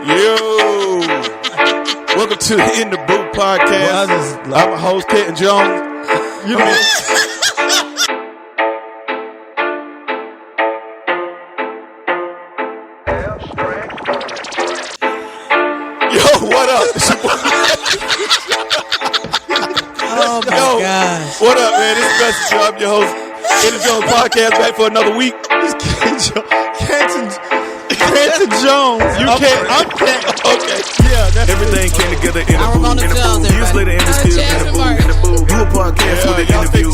Yo, welcome to the In the Booth podcast. I'm a host, CantonJones. You know. Yo, what up? Oh my gosh. What up, man? This is Messenja. I'm your host, CantonJones podcast, back for another week. CantonJones. I'm Canton. Okay. Yeah, that's everything came together in the booth. Years later in the studio, in the booth. Do a podcast with an interview.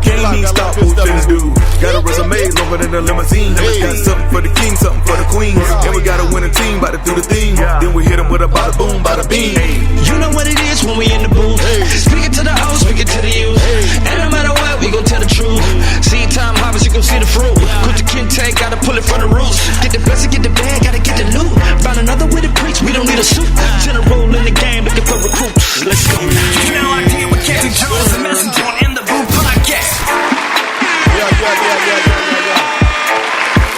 Can't even stop boosting the dude. Got a resume longer than a limousine. Got something for the king, something for the queen. And we got a winning team, about to do the thing. Then we hit them with a bada boom, bada beam. You know what it is when we in the booth. Speaking to the host, speaking to the youth. And no matter what, we gon' tell the truth. See time harvest, you gon' see the fruit. Put the Keitt, gotta pull it from the roots. Get the best and get the bad, gotta get the loot. Found another way to preach, we don't need a suit. General in the game, looking for recruits. Let's go. You know I deal with CantonJones and Messenja in the booth podcast. Yeah.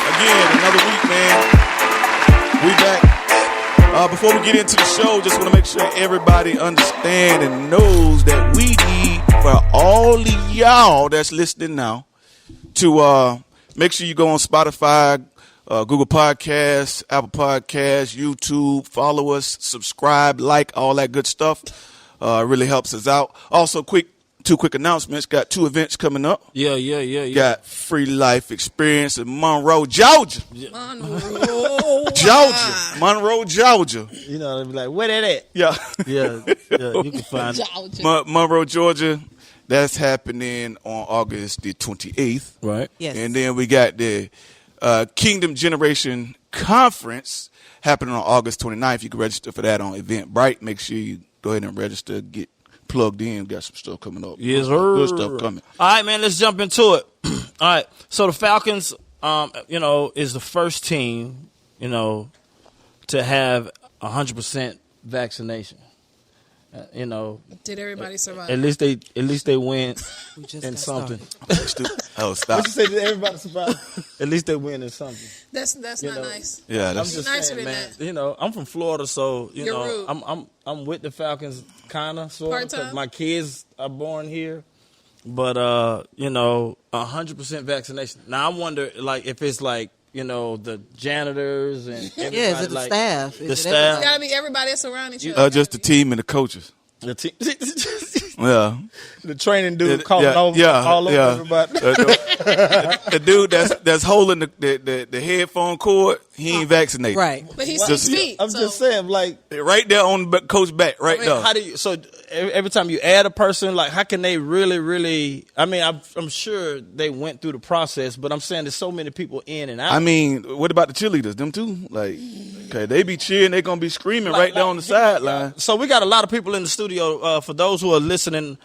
Again, another week, man. We back. Before we get into the show, just want to make sure everybody understand and knows that we need for all of y'all that's listening now to make sure you go on Spotify, Google Podcasts, Apple Podcasts, YouTube. Follow us, subscribe, like, all that good stuff. It really helps us out. Also, two quick announcements. Got 2 events coming up. Yeah. Got Free Life Experience in Monroe, Georgia. Monroe, Georgia. You know, they'll be like, where that at? Yeah. Yeah, you can find it. Monroe, Georgia. That's happening on August the 28th. Right. Yes. And then we got the Kingdom Generation Conference happening on August 29th. You can register for that on Eventbrite. Make sure you go ahead and register, get plugged in. Got some stuff coming up. Yes, sir. Good stuff coming. All right, man, let's jump into it. All right. So the Falcons, is the first team, to have 100% vaccination. Did everybody survive? At least they win in something. Oh, stop. What you say? Did everybody survive? At least they win in something. That's not nice. Yeah, I'm that's just nicer saying, than man. I'm from Florida, so You're rude. I'm with the Falcons, kinda, sort of, because Part-time? my kids are born here. But 100% vaccination. Now I wonder, like, if it's like, the janitors and everybody, Yeah, is it the like, staff? The Is it staff. It's gotta be everybody that's around each other. just the team and the coaches. The team. Yeah. The training dude calling all over everybody. The dude that's holding the headphone cord, he ain't vaccinated. Right. But he's 6 feet. I'm just saying, like, Right there on the coach back, right there. how do you? So every time you add a person, like, how can they really? I mean, I'm sure they went through the process, but I'm saying there's so many people in and out. I mean, what about the cheerleaders? Them too? Like, okay, they be cheering, they gonna be screaming right there on the sideline. So we got a lot of people in the studio. For those who are listening,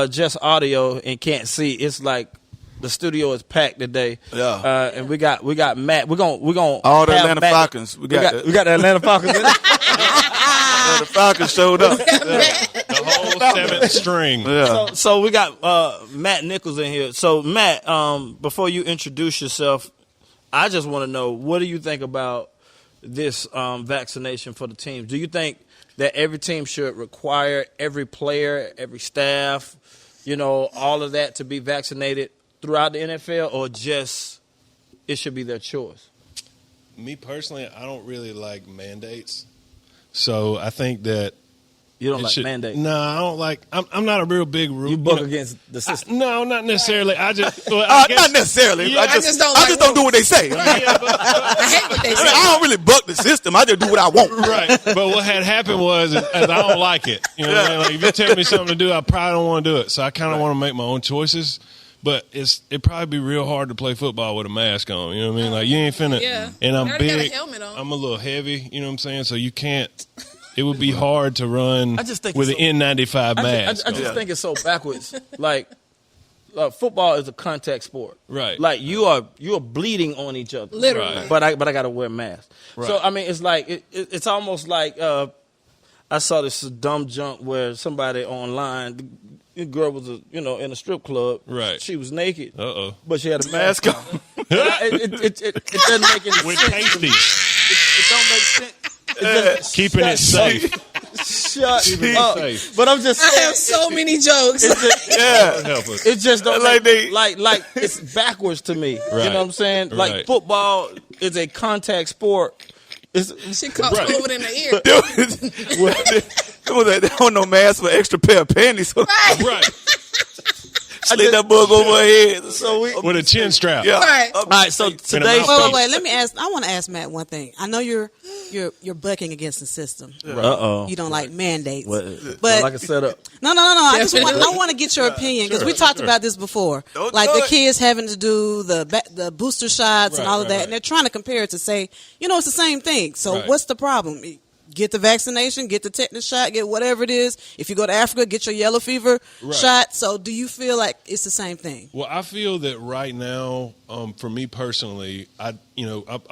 just audio and can't see, it's like the studio is packed today. Yeah. And we got Matt. We're gonna All the have Atlanta Matt. Falcons. We got the Atlanta Falcons in it. The Falcons showed up. The whole 7th string. Yeah. So we got Matt Nichols in here. So Matt, before you introduce yourself, I just want to know, what do you think about this vaccination for the teams? Do you think that every team should require every player, every staff, all of that to be vaccinated throughout the NFL, or just it should be their choice? Me personally, I don't really like mandates. So I think that You don't like mandates? No, I don't like. I'm not a real big rule. You buck against the system? No, not necessarily. I just I guess, not necessarily. Yeah, I just don't don't do what they say. I hate what they say. I don't really buck the system. I just do what I want. Right. But what had happened was I don't like it. You know what I mean? Like, if you tell me something to do, I probably don't want to do it. So I kind of want to make my own choices. But it'd probably be real hard to play football with a mask on. You know what I mean? Like, you ain't finna. Yeah. And I'm I already big. got a helmet on. I'm a little heavy. You know what I'm saying? So you can't. It would be hard to run with an N95 mask. I just think it's so backwards. Like, football is a contact sport, right? Like you are bleeding on each other, literally. Right. But I got to wear a mask. Right. So I mean, it's like it's almost like I saw this dumb junk where somebody online. The girl was in a strip club. Right. She was naked. But she had a mask on. It doesn't make any sense. With pasties. It don't make sense. Keeping it safe. Shut Keeping up. it safe. But I'm just I saying. have so many jokes. Yeah. Help us. It just don't Like like it's backwards to me. You Right. know what I'm saying? Like Right. football is a contact sport. It's She caught Right. COVID in the ear. There was no mask for extra pair of panties. Right. Slid that bug over her head. so we. With a chin strap. Yeah. Right. All right, so today's mouthpiece. Wait. Let me ask. I want to ask Matt one thing. I know you're bucking against the system. Uh-oh. You don't like mandates. But But like I set up. no. I Definitely. want to get your opinion because we talked about this before. Don't Like do the it. kids having to do the booster shots and Right, all of that, right. and they're trying to compare it to say, it's the same thing. So Right. what's the problem? Get the vaccination, get the tetanus shot, get whatever it is. If you go to Africa, get your yellow fever shot. So do you feel like it's the same thing? Well, I feel that right now, for me personally, I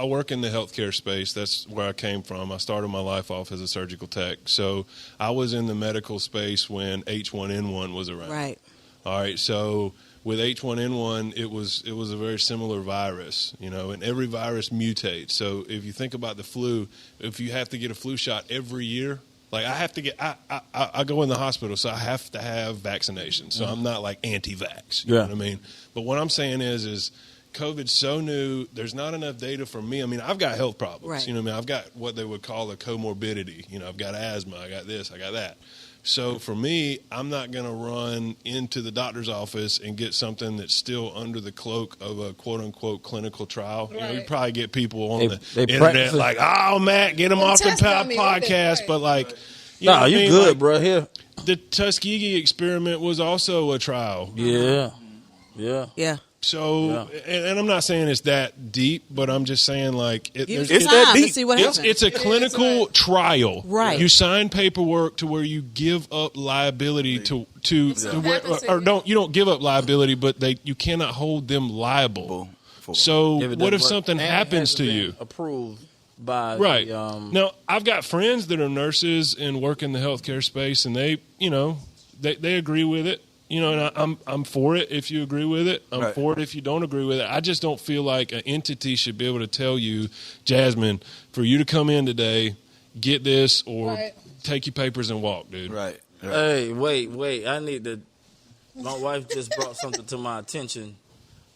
work in the healthcare space. That's where I came from. I started my life off as a surgical tech. So I was in the medical space when H1N1 was around. Right. All right. So with H1N1, it was a very similar virus, and every virus mutates. So if you think about the flu, if you have to get a flu shot every year, like I have to get, I go in the hospital, so I have to have vaccinations. So I'm not like anti-vax, you know what I mean? But what I'm saying is COVID's so new, there's not enough data for me. I mean, I've got health problems, Right. you know what I mean? I've got what they would call a comorbidity. I've got asthma, I got this, I got that. So for me, I'm not going to run into the doctor's office and get something that's still under the cloak of a quote-unquote clinical trial. You Right. probably get people on They the internet practice it. like, oh, Matt, get them Well, off the test on me, podcast. right. But like, you know Nah, what I you mean? good, Like, bro. Here. the Tuskegee experiment was also a trial. Yeah. Yeah. So, and I'm not saying it's that deep, but I'm just saying like Give there's- it it's time that to deep. see what happens. it's a clinical trial. Right. You sign paperwork to where you give up liability to where, happens to or you. you don't give up liability, but you cannot hold them liable. So If it what doesn't if work. something And it happens hasn't to been you? Approved by Right. the, Now, I've got friends that are nurses and work in the healthcare space, and they agree with it. And I'm for it if you agree with it. I'm Right. for it if you don't agree with it. I just don't feel like an entity should be able to tell you, Jasmine, for you to come in today, get this, or Right. take your papers and walk, dude. Right. Hey, wait. I need to. My wife just brought something to my attention,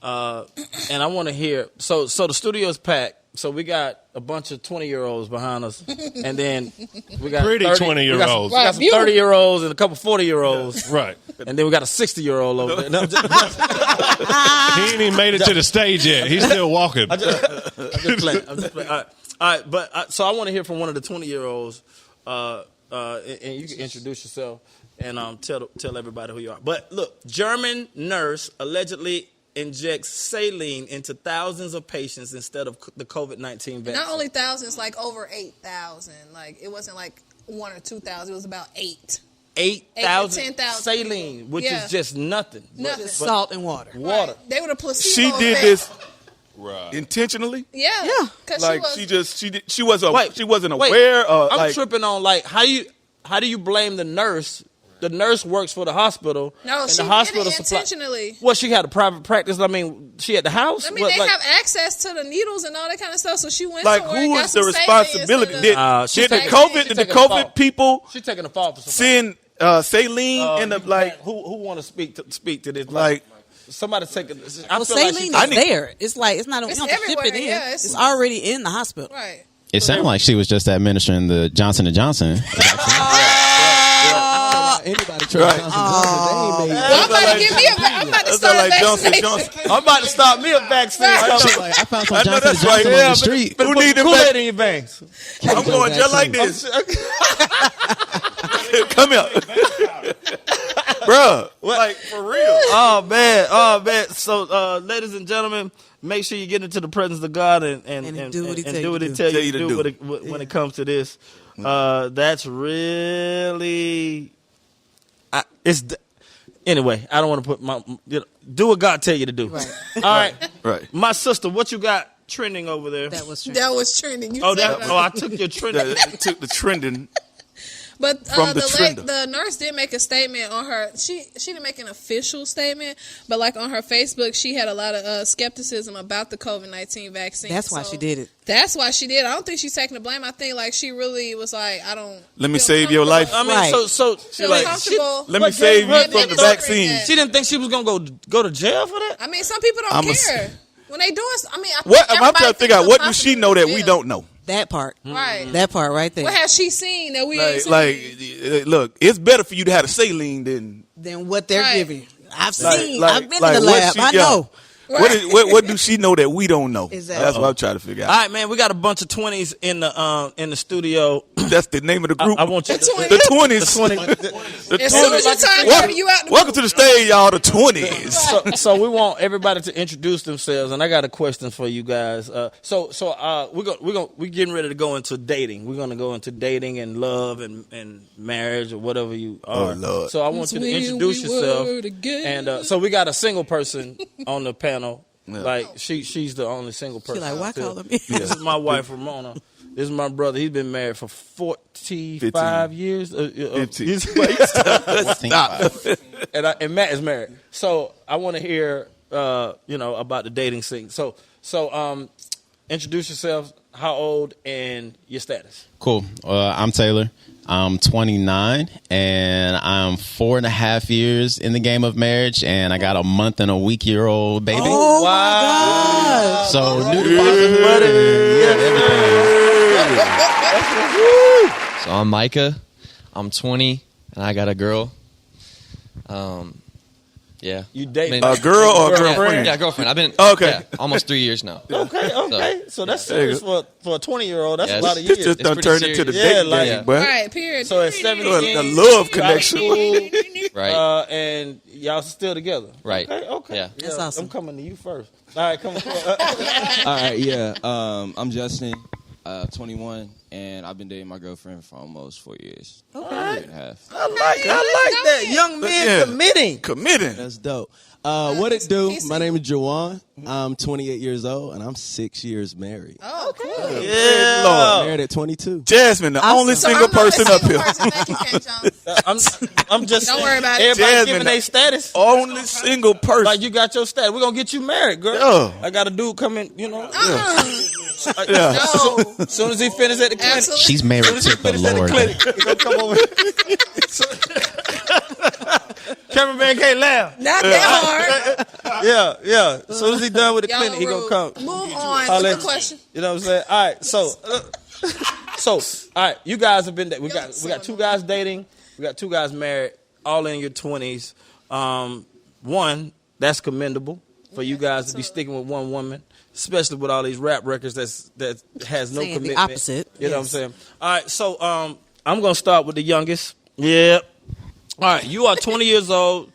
and I want to hear. So the studio's packed. So we got a bunch of 20-year-olds behind us, and then we got Pretty 20-year-olds. We got some 30-year-olds and a couple 40-year-olds, Right. and then we got a 60-year-old over there. No, He ain't even made it to the stage yet. He's still walking. I'm just playing. All right. But so I want to hear from one of the 20-year-olds, and you can introduce yourself and tell everybody who you are. But look, German nurse allegedly injects saline into thousands of patients instead of the COVID-19 vaccine. Not only thousands, like over 8,000. Like it wasn't like 1 or 2,000. It was about 8. 8,000 10,000 saline, people. which Yeah. is just nothing. Nothing. But Salt and water. water. Right. They were the placebo. She did effect. this Right. intentionally. Yeah. Yeah. 'Cause Like she wasn't Wait, aware. I'm like, tripping on like how do you blame the nurse? The nurse works for the hospital. No, and she the hospital did it supply- intentionally. Well, she had a private practice. I mean, she at the house. I mean, What, they like- have access to the needles and all that kind of stuff. So she went like somewhere and who got is the some saline responsibility? instead of- she's Did the taking- COVID? she's Did the taking a fall. COVID people She's taking a fall for somebody. send saline in the like? who want to speak to this? Like somebody taking. Well, saline is there. It's like it's not. It's You don't have to ship it everywhere, in. yeah, it's already in the hospital. Right. It sounded like she was just administering the Johnson & Johnson. Anybody try Johnson Johnson? They ain't made. Well, I'm about to give me I'm about to That's start like a Johnson vaccination. Johnson. I'm about to start me a vaccine. I found some I know Johnson that's right. Johnson Yeah, on the but- street. but- Who need them Kool-Aid back? in your veins? I'm going just like this. Come here, bruh. Like for real. Oh man. So, ladies and gentlemen, make sure you get into the presence of God and do what he tell do what you he to tell do. you to do when it comes to this. That's really. Anyway, I don't want to put my do what God tell you to do. Right. All right. Right. My sister, what you got trending over there? That was true. That was trending. You Oh, said I took your trending. That took the trending. But from the trend. the nurse did make a statement on her. She didn't make an official statement, but like on her Facebook, she had a lot of skepticism about the COVID-19 vaccine. That's why she did it. That's why she did. I don't think she's taking the blame. I think like she really was like, I don't. Let me feel save your life. comfortable. I mean, Right. so Feel like comfortable. Let me save you from the vaccine. she didn't think she was gonna go to jail for that. I mean, some people don't I'm a- care when they doing. I mean, I think What I'm trying everybody to figure out. feels What do she know that we confident. don't know? That part. Right. That part right there. What has she seen that we ain't Like, seen? look, it's better for you to have a saline than Than what they're Right. giving. I've like, seen. like- I've been like in the what lab. she- I yeah. know. What do she know that we don't know? Exactly. That's what I'm trying to figure All out. right, man, we got a bunch of 20s in the studio. That's the name of the group. I want you The to 20s. the 20s. As soon as you turn 30, you out the Welcome to the stage, y'all. The 20s. so we want everybody to introduce themselves, and I got a question for you guys. We're getting ready to go into dating. We're gonna go into dating and love and marriage or whatever you are. Oh, Lord. So I want you to When introduce we yourself. were together. And so we got a single person on the panel. Yeah. Like she's the only single person. like, why still. call me? This is my wife Ramona. This is my brother. He's been married for 45 15. years. 15. Stop. And Matt is married. So I want to hear, about the dating scene. So introduce yourself. How old and your status? Cool. I'm Taylor. I'm 29, and I'm 4.5 years in the game of marriage, and I got a month and a week-year-old baby. Oh, my God. So new to fatherhood and everything. So I'm Micah. I'm 20, and I got a girl. Yeah. You dating A girl or a Yeah, girlfriend? yeah, girlfriend. I've been Okay. almost 3 years now. Okay. So that's serious for a 20-year-old. That's Yeah, a lot of This years. just done pretty turned into the serious. dating Yeah, game, boy. Right, period. So at 17, The love connection. Right. and y'all still together. Right. Okay. Yeah. That's awesome. I'm coming to you first. All right, come on. All right, yeah. I'm Justin, 21, and I've been dating my girlfriend for almost 4 years. Okay. 3.5. I like that. Young men Yeah. committing. Committing. That's dope. What it do? He's- My name is Jawan. I'm 28 years old, and I'm 6 years married. Oh, cool. Yeah. Lord. Married at 22. Jasmine, the only So single I'm not a person up single here. person. Thank you, Kent Jones. I'm just Don't worry about it. Everybody Jasmine, giving their status. Only single person. Like you got your status. We're gonna get you married, girl. Yeah. I got a dude coming, Yeah. No. As soon as he finishes at the clinic. Absolutely. She's married to the Lord. He gonna come over. Cameraman can't laugh. Not that hard. Yeah. As soon as he done with the Y'all clinic, he gonna rude. come. Move on. Holla What's at the you. question? You know what I'm saying? All right, so all right, you guys have been. We got two guys dating. We got two guys married, all in your 20s. One, that's commendable for you guys to be sticking with one woman, especially with all these rap records that has no Saying the commitment. opposite, You know what I'm yes. saying? All right, so I'm gonna start with the youngest. Yeah. All right, you are 20 years old,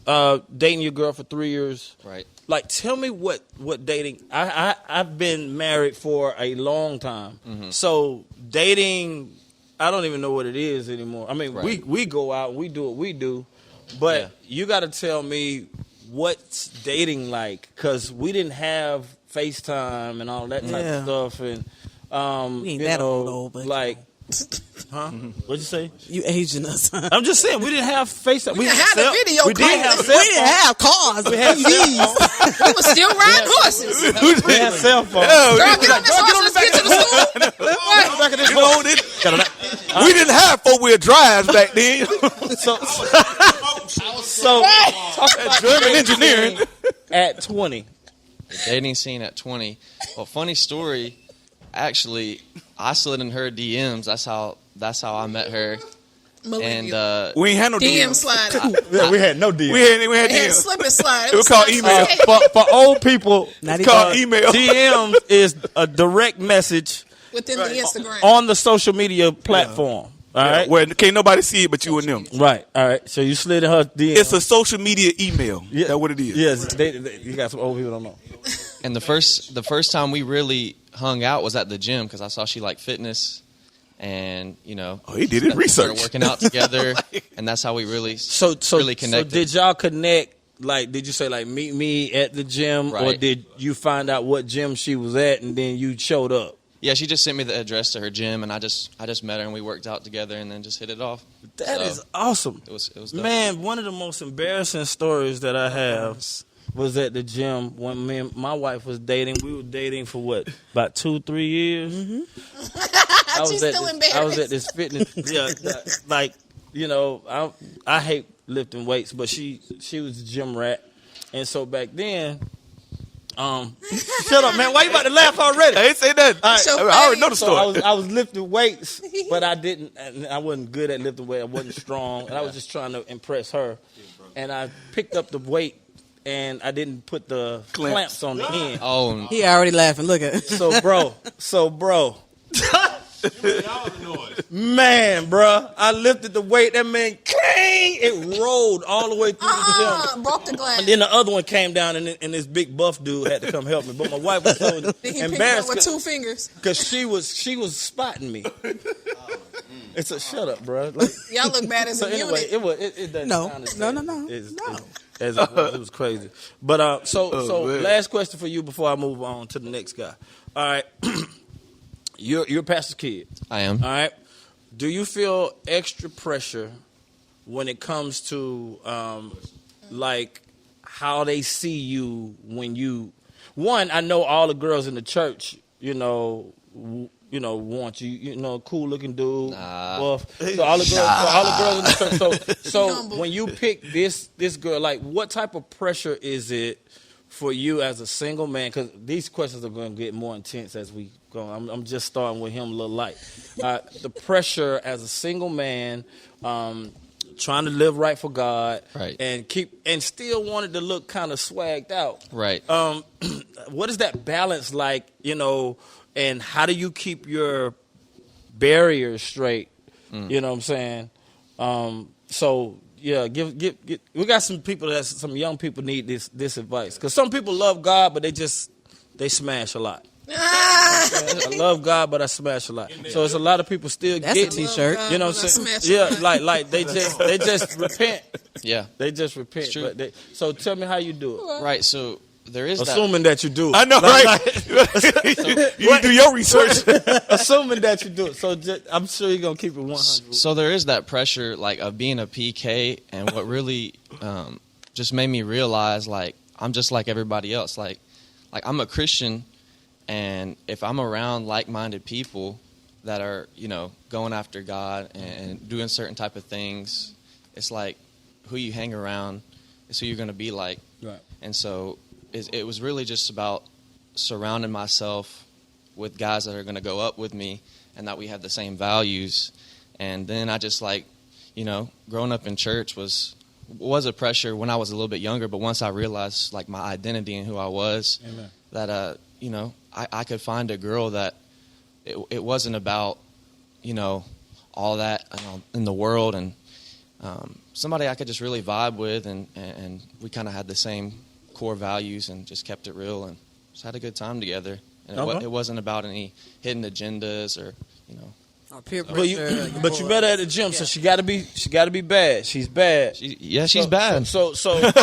dating your girl for 3 years. Right. Like, tell me what dating. I've been married for a long time, so dating, I don't even know what it is anymore. I mean, Right. we go out and we do what we do, but Yeah. you got to tell me what's dating like, because we didn't have FaceTime and all that type Yeah. of stuff, and We ain't you that know, old, but like, huh? What'd you say? you aging us. I'm just saying we didn't have FaceTime. We didn't have the video We did call. have We cell We didn't phones. have cars. We had cell phones. We was still riding horses. We had cell phones. Yeah, Girl, get on this horse. Let's get to the school. Right. Back of this you know, we didn't have 4-wheel drives back then. So talk about German engineering. at 20. The dating scene at 20. Well, funny story. Actually, I slid in her DMs. That's how I met her. And Millennial. We ain't had no DM DMs. slide. Yeah, we had no deal. We had They had DMs. slip and slide. It was called email. For old people, Not It's even. called email. DM is a direct message Within the Instagram. on the social media platform. All right. Where can't nobody see it but you and them. Right. All right. So you slid in her DM. It's a social media email. Yeah. That's what it is. Yes. You got some old people don't know. And the first time we really hung out was at the gym because I saw she liked fitness, and Oh, he did his we started research. working out together, and that's how we really So really connected. So did y'all connect? Like, did you say like meet me at the gym, or Right. did you find out what gym she was at and then you showed up? Yeah, she just sent me the address to her gym, and I just met her, and we worked out together, and then just hit it off. That is awesome. It was dope. Man, one of the most embarrassing stories that I have was at the gym when me and my wife was dating. We were dating for what, about 2-3 years? Mm-hmm. She's still embarrassed. I was at this fitness. Yeah, like, you know, I hate lifting weights, but she was a gym rat, and so back then. Shut up, man! Why you about to laugh already? I ain't say that. Right. So I already know the So story. I was lifting weights, but I wasn't good at lifting weights. I wasn't strong, and I was just trying to impress her. And I picked up the weight, and I didn't put the clamps on the end. Oh, He already laughing. Look at it. So bro. Man, bro, I lifted the weight. That man, it rolled all the way through the gym. Broke the glass. And then the other one came down, and this big buff dude had to come help me. But my wife was so Then he picked up embarrassed with 2 fingers. because she was spotting me. It's a shut up, bro. Like, Y'all look bad as so a anyway, unit. it doesn't No. sound as No, bad no, no. as it was crazy. But so man. last question for you before I move on to the next guy. All right, you're a pastor's kid. I am. All right. Do you feel extra pressure when it comes to like how they see you when you? One, I know all the girls in the church, want you, cool looking dude. Buff. So all the girls in the church. So when you pick this girl, like, what type of pressure is it for you as a single man? Because these questions are going to get more intense as we go. I'm just starting with him a little light. The pressure as a single man, trying to live right for God, Right. and still wanted to look kind of swagged out. Right. What is that balance like? And how do you keep your barriers straight? You know what I'm saying? So yeah, give. We got some people some young people need this advice, because some people love God, but they smash a lot. I love God, but I smash a lot. So it's a lot of people still That's get a t-shirt. God, You know what I'm saying? Yeah, like they just repent. Yeah. They just repent. true. But so tell me how you do it. Right. So there is that. Assuming that you do it. I know, right? You do your research. Assuming that you do it. So I'm sure you're going to keep it 100. So there is that pressure, like, of being a PK, and what really just made me realize, like, I'm just like everybody else. Like I'm a Christian, and if I'm around like-minded people that are, going after God and doing certain type of things, it's like who you hang around is who you're going to be like. Right. And so it was really just about surrounding myself with guys that are going to go up with me and that we have the same values. And then I just, growing up in church was a pressure when I was a little bit younger, but once I realized, like, my identity and who I was, Amen. that, I could find a girl that it wasn't about, all that in the world, and somebody I could just really vibe with, and we kind of had the same core values and just kept it real and just had a good time together. And it wasn't about any hidden agendas or, Or peer But you pressure. met her at the gym, so she got to be bad. She's bad. she's bad. So Don't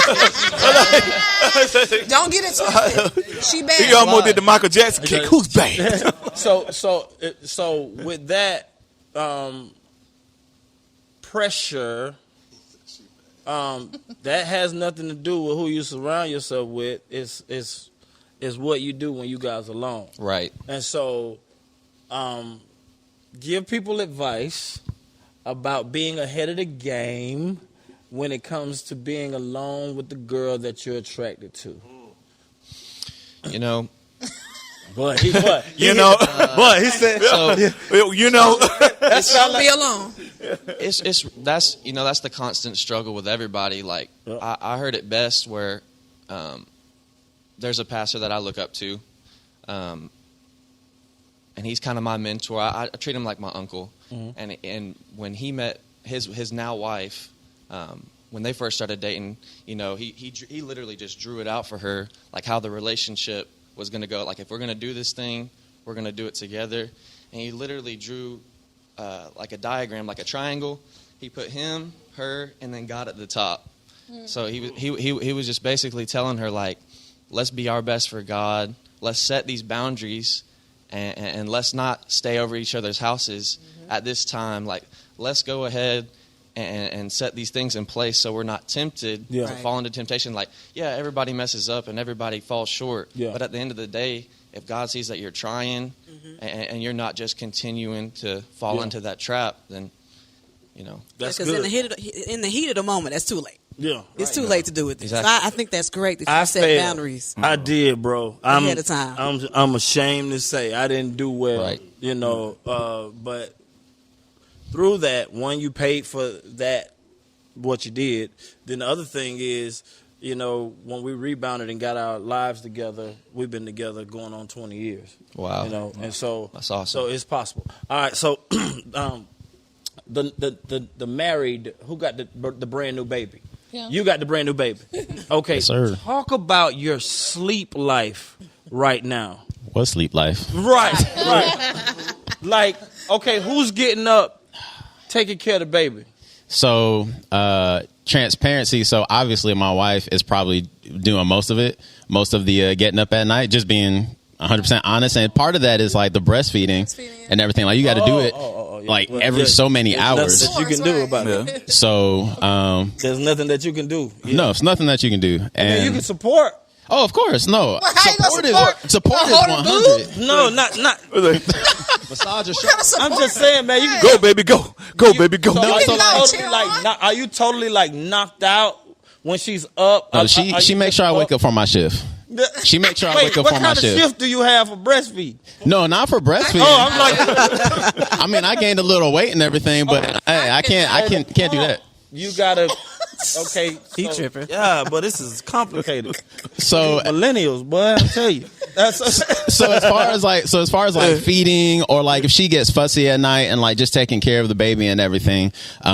get it twisted. She bad. He almost did the Michael Jackson kick. Who's bad? so with that pressure, that has nothing to do with who you surround yourself with. It's what you do when you guys are alone. Right. And so, give people advice about being ahead of the game when it comes to being alone with the girl that you're attracted to. But he said, That's be alone. That's the constant struggle with everybody. Like, I heard it best where there's a pastor that I look up to, and he's kind of my mentor. I treat him like my uncle. Mm-hmm. And when he met his now wife, when they first started dating, he literally just drew it out for her, like how the relationship was going to go. Like, if we're going to do this thing, we're going to do it together. And he literally drew like a diagram, like a triangle. He put him, her, and then God at the top. So he was just basically telling her, like, let's be our best for God. Let's set these boundaries, and let's not stay over each other's houses at this time. Like, let's go ahead and set these things in place so we're not tempted to fall into temptation. Like, everybody messes up and everybody falls short. Yeah. But at the end of the day, if God sees that you're trying and you're not just continuing to fall into that trap, then, that's good. Because in the heat of the moment, that's too late. Yeah, it's too late to do it. Exactly. So I think that's great that you set boundaries. I did, bro. Ahead of time. I'm ashamed to say I didn't do well. Right. But through that, one, you paid for that, what you did. Then the other thing is, when we rebounded and got our lives together, we've been together going on 20 years. Wow. And so that's awesome. So it's possible. All right. So the married, who got the brand new baby? Yeah. You got the brand new baby. Okay. Yes, sir. Talk about your sleep life right now. What sleep life? Right. Like, okay, who's getting up, taking care of the baby? So, transparency. So obviously my wife is probably doing most of it, most of the getting up at night, just being 100% honest. And part of that is like the breastfeeding and everything. Like you got to do it every so many hours. Nothing that you can do about it. So there's nothing that you can do. No, it's nothing that you can do. And you can support. Oh, of course, no. Support is 100. No, not. Massage your shoulder. I'm just saying, man. You can Go, baby, go. Go, baby, go. Are you totally like knocked out when she's up? She makes sure I wake up for my shift. She makes sure I wake up for my shift. What kind of shift do you have for breastfeed? No, not for breastfeeding. Oh, I'm like, I mean, I gained a little weight and everything, but I can't do that. You gotta. Okay, he tripping. Yeah, but this is complicated. So millennials, boy, I tell you. So as far as like feeding or like if she gets fussy at night and like just taking care of the baby and everything,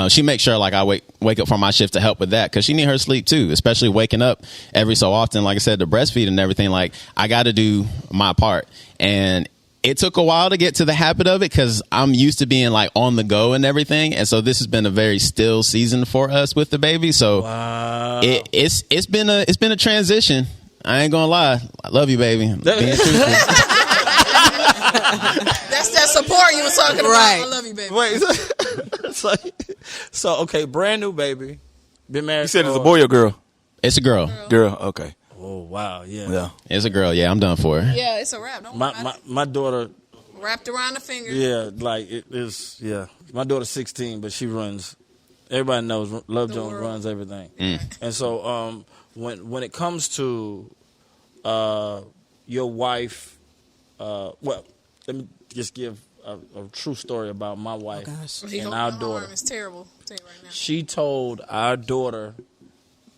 she makes sure like I wake up for my shift to help with that because she need her sleep too, especially waking up every so often. Like I said, the breastfeed and everything. Like I got to do my part, and it took a while to get to the habit of it because I'm used to being like on the go and everything. And so this has been a very still season for us with the baby. So it's been a transition. I ain't gonna lie. I love you, baby. Being truthful. That's that support you were talking about. I love you, baby. Wait, so okay, brand new baby. Been married. You said it's a boy or girl? It's a girl. Girl, okay. Oh wow, yeah. It's a girl. Yeah, I'm done for her. Yeah, it's a wrap. Don't my daughter wrapped around the finger. Yeah, like it is. Yeah, my daughter's 16, but she runs. Everybody knows Love Jones runs everything. And so when it comes to your wife, well, let me just give a true story about my wife and our daughter. It's terrible. I'll tell you right now. She told our daughter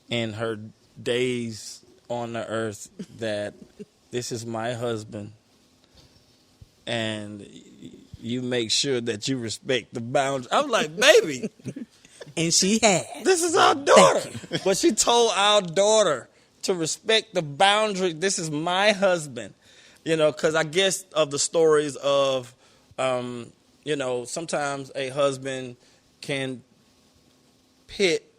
in her days on the earth that this is my husband and you make sure that you respect the boundaries. I'm like, baby. And she had. This is our daughter. But she told our daughter to respect the boundary. This is my husband. Because I guess of the stories of, sometimes a husband can pit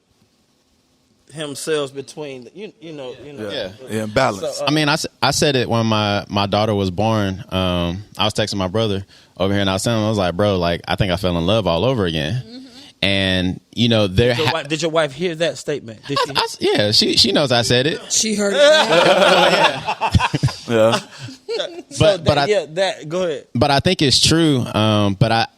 himself between, Yeah, balance. So, I mean, I said it when my daughter was born. I was texting my brother over here and I was telling him, I was like, bro, like, I think I fell in love all over again. Mm-hmm. And, did your wife hear that statement? Did she? She knows I said it. She heard it. Yeah. Go ahead. But I think it's true. But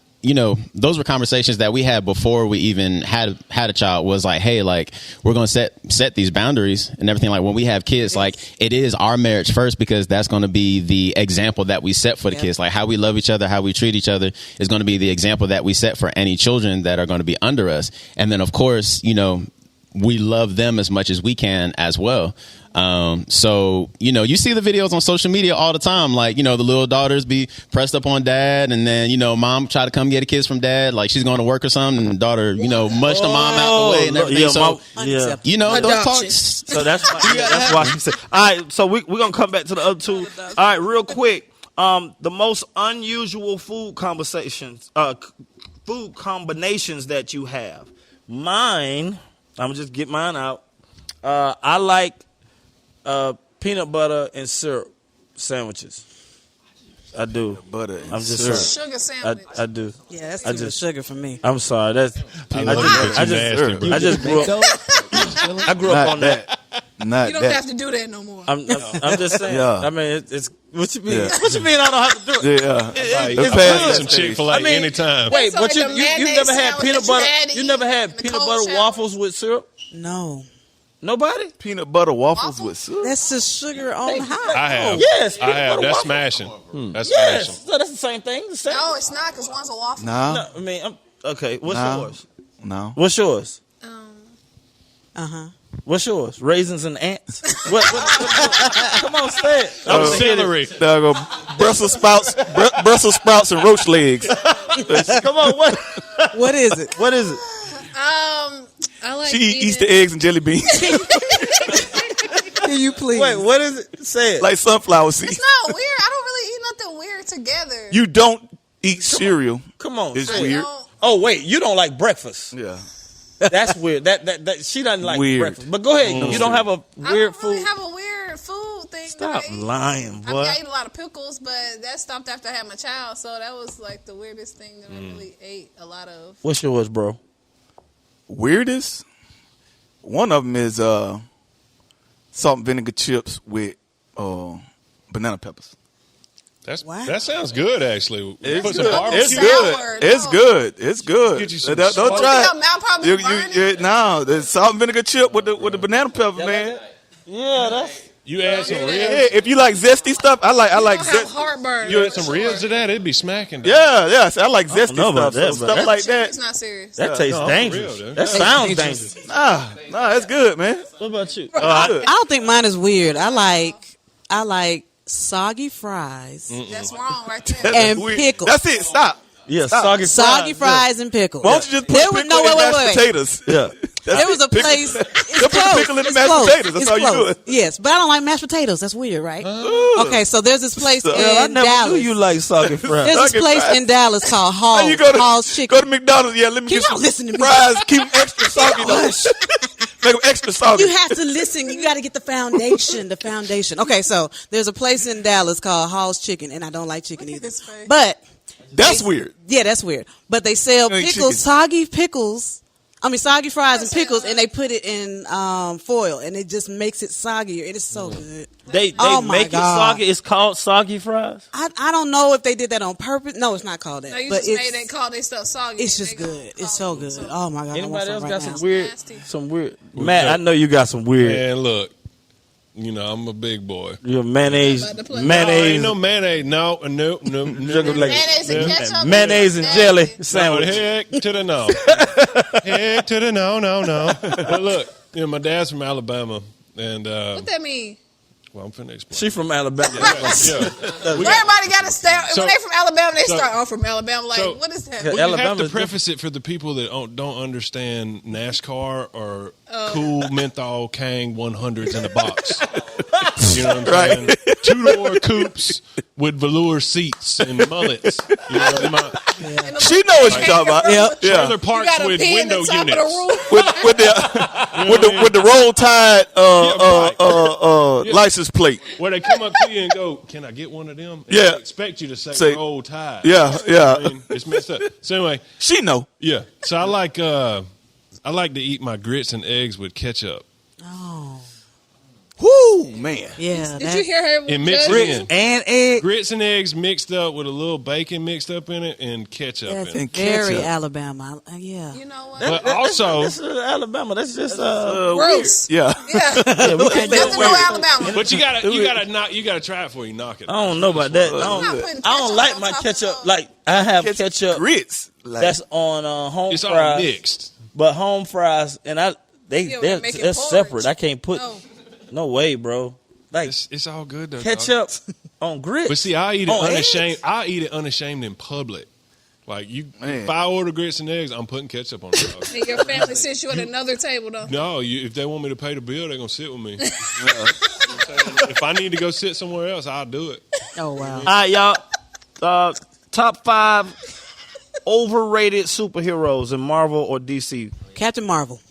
those were conversations that we had before we even had a child. Was like, hey, like we're gonna set these boundaries and everything. Like when we have kids, like it is our marriage first because that's going to be the example that we set for the kids. Like how we love each other, how we treat each other is going to be the example that we set for any children that are going to be under us. And then of course, we love them as much as we can as well. So, you see the videos on social media all the time. Like, the little daughters be pressed up on dad and then, mom try to come get the kids from dad. Like she's going to work or something and the daughter, mush the mom out the way and everything. Those talks. So that's why she said, all right. So we're going to come back to the other two. All right, real quick. The most unusual food combinations that you have. Mine, I'm going to just get mine out. I like peanut butter and syrup sandwiches. I do. Butter. I'm just syrup. saying. Sugar sandwich. I do. Yeah, that's I too much just- sugar for me. I'm sorry. That's I just grew up. I grew up on that. Not You don't that. have to do that no more. I'm just saying. Yeah. I mean, it's what you mean? Yeah. What you mean? I don't have to do it. Yeah. It's It's good. past some that Chick-fil-A I mean, anytime. Wait, So but like the you mayonnaise never had sandwich peanut that you butter? had to You never eat had in the peanut cold butter shower? waffles with syrup? No, Nobody? Peanut butter waffles Waffle? with syrup. that's just sugar on high. I have. Yes, I peanut have. butter That's waffle. smashing. That's Yes, smashing. so that's the same thing. The same. No, it's not because one's a waffle. Nah. No, I mean, okay. What's No. yours? No. What's yours? Uh-huh. What's yours? Raisins and ants? What, come on, say it. Oh, I'm scared. celery. There go Brussels sprouts, Brussels sprouts and roach legs. Come on, what? What is it? What is it? I like She eat eating- Easter eggs and jelly beans Can you please? Wait, what is it? Say it. like sunflower seeds. It's not weird. I don't really eat nothing weird together. You don't eat cereal. Come on. It's say it. weird. Don't- Oh wait, you don't like breakfast. Yeah. That's weird. That she doesn't like Weird. breakfast. But go ahead. You don't have a I weird don't really food. have a weird food thing. Stop that I eat. lying, I boy. mean, I eat a lot of pickles, but that stopped after I had my child. So that was like the weirdest thing that I really ate a lot of. What's yours, bro? Weirdest. One of them is salt and vinegar chips with banana peppers. Wow. That sounds good, actually. It's Put some good. barbecue. It's Sour, good. It's no. good. It's good. Get you some Don't smoke. try Your mouth probably it. No, the salt and vinegar chip with the banana pepper, man. Yeah, that's. You add some ribs. Yeah, if you like zesty stuff, I like I have zesty. heartburn. You add some ribs to that, it'd be smacking. Yeah, I like zesty know about stuff. that, So but stuff like It's that. not serious. That tastes No, for dangerous. real, dude. That sounds dangerous. Nah, that's good, man. What about you? Good. I don't think mine is weird. I like soggy fries That's wrong right there. That's and weird. pickles. That's it. Stop. Yeah, Stop. Soggy fries and pickles. Why don't you just put There pickle was- no, in wait, mashed potatoes? Yeah. That's There was it. a Pickle- place. Just It's put close. pickle in the It's mashed close. potatoes. That's It's all you close. do. Yes, but I don't like mashed potatoes. That's weird, right? Okay, so there's this place So- in Well, I never Dallas. knew you like soggy fries. There's this Soggy place fries. in Dallas called How you go Hall's to Chicken. McDonald's? Yeah, let me Can get y'all some listen to me? fries. Keep them extra soggy. though. Hush. Make them extra soggy. You have to listen. You got to get the foundation. The foundation. Okay, so there's a place in Dallas called Hall's Chicken, and I don't like chicken Look at either. his face. But That's weird. yeah, that's weird. But they sell You ain't pickles, chicken. soggy pickles. I mean, soggy fries and pickles, and they put it in foil, and it just makes it soggier. It is so good. They Oh my make it God. soggy. It's called soggy fries. I don't know if they did that on purpose. No, it's not called that. No, you but just it's, made it call their stuff soggy. it's and just they gonna good. call It's so it good. something. Oh my God! I want Anybody some else right got now. some Nasty. weird? Matt, I know you got some weird. Man, look, you know I'm a big boy. Your mayonnaise, About to play. No, mayonnaise, ain't no mayonnaise. No. Sugar like- Mayonnaise and ketchup. mayonnaise and Nasty. jelly No, sandwich. heck to the no. Heck to the no. But look, you know, my dad's from Alabama, and What that mean? well, I'm finna explain. She from Alabama. Yeah. Everybody got to start. So- when they from Alabama, they so- start off from Alabama. Like, so- what is that? Well, you have Alabama's to preface it for the people that don't understand NASCAR or cool menthol Kang 100s in a box. You know what I'm saying? Two-door coupes with velour seats and mullets. You know, She know what she's talking about. Yep. Yeah. trailer You parks got a with pee in window the top units. of the roof. with the roll tide license plate. Where they come up to you and go, "Can I get one of them?" And Yeah. they expect you to say Say- "Roll Tide." Yeah. I mean, it's messed up. So anyway, She know. yeah. So I like to eat my grits and eggs with ketchup. Oh, Whoo, man. yeah. Did you hear her? And mix judge? it in. and egg. Grits and eggs mixed up with a little bacon mixed up in it and ketchup That's in it. And very ketchup. Alabama. Yeah. You know what? But also, This is Alabama. That's just Gross. Yeah. Yeah. we can't Nothing do no it. Alabama. but you gotta try it before you knock it. I don't know about that. I'm not putting I don't ketchup like on my top of ketchup. those. Like I have ketchup grits. Like, that's on home It's all fries, mixed. but home fries and Yeah, they're we're making porridge. separate. I can't put No. no way, bro. Like It's all good though. dog. ketchup on grits. But see, I eat it On unashamed. eggs? I eat it unashamed in public. Like Man. if I order grits and eggs, I'm putting ketchup on it. dog. And your family sits you at another table, though. No, if they want me to pay the bill, they're gonna sit with me. If I need to go sit somewhere else, I'll do it. Oh wow. All right, y'all. Top 5 overrated superheroes in Marvel or DC. Captain Marvel.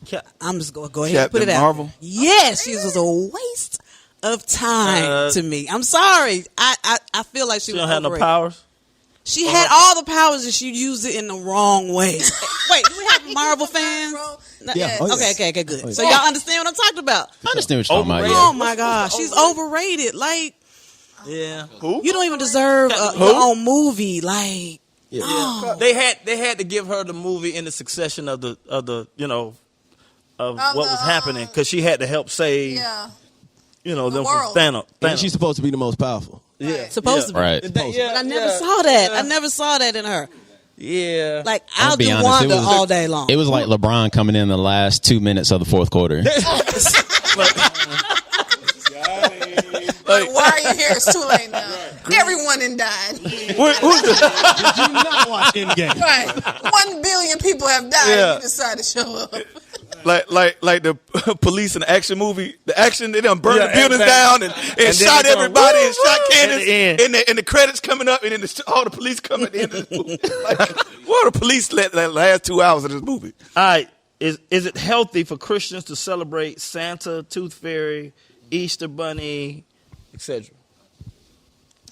Ca- I'm just going to go ahead and put Captain it out. Marvel? Yes, she was a waste of time to me. I'm sorry. I feel like she was don't have no overrated. powers. She had all the powers and she used it in the wrong way. Wait, do we have Marvel fans? Yeah. Oh, yes. Okay, good. So y'all understand what I'm talking about? I understand what you're talking about. Oh my gosh, she's overrated. Like, Yeah. you don't even deserve your own movie. Like, no. They had to give her the movie in the succession of the what was happening because she had to help save them from world. Thanos. And she's supposed to be the most powerful. Yeah, Supposed to be. Right. But I never saw that. I never saw that in her. Yeah. Like, I'll be do honest, Wanda it was- all day long. It was like LeBron coming in the last 2 minutes of the fourth quarter. Why are you here? It's too late now. Everyone done died. Did you not watch Endgame? Right. 1 billion people have died. Yeah. And you decide to show up. Like the police in the action movie. The action, they done burned Yeah, the buildings exactly. down and then shot they go, everybody and woo, shot woo, Candace. at the end. And the credits coming up and then all the police coming at the end of the movie. Like, what are the police let the last 2 hours of this movie? All right. Is it healthy for Christians to celebrate Santa, Tooth Fairy, Easter Bunny, etc.?